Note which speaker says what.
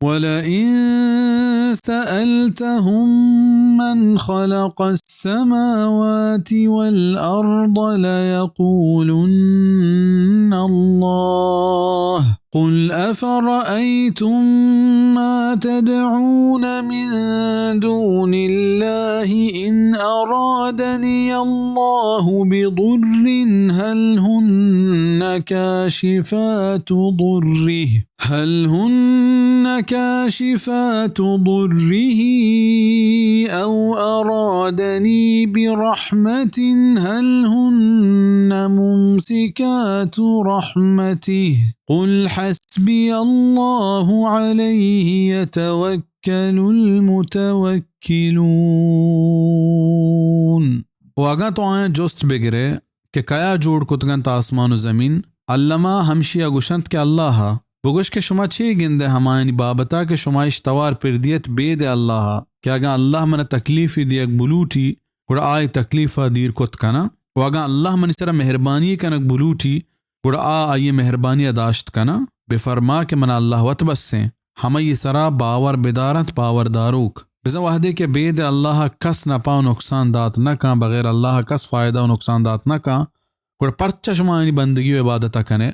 Speaker 1: ولئن سألتهم من خلق السماوات والأرض ليقولن الله قل أفرأيتم ما تدعون من دون الله إن أرادني الله بضر هل هن كاشفات ضره أو أرادني برحمة هل هن ممسكات رحمته قل حسبي الله عليه يتوكل المتوكلون. و اگا تو آیا جست بگره که کیا جوڑ کتگن تا آسمان و زمین علما همشی اگوشند که الله بگوش که شما چی گنده همانی بابتا که شما اشتوار پردیت بید الله که اگا الله من تکلیفی دیگ بلوٹی گوڑا آئی تکلیفا دیر کت کنا و اگا اللہ من سر مہربانی کنک بلوٹی گوڑا آئی مہربانی داشت کنا بفرما کہ من اللہ وط بسیں ہمیں سرا باور بدارت باور داروک بزا وحدے کے بید اللہ کس نہ پاو نقصان دات نہ کان بغیر اللہ کس فائدہ و نقصان دات نہ کان گوڑا پرچہ شما بندگی و عبادتہ کنے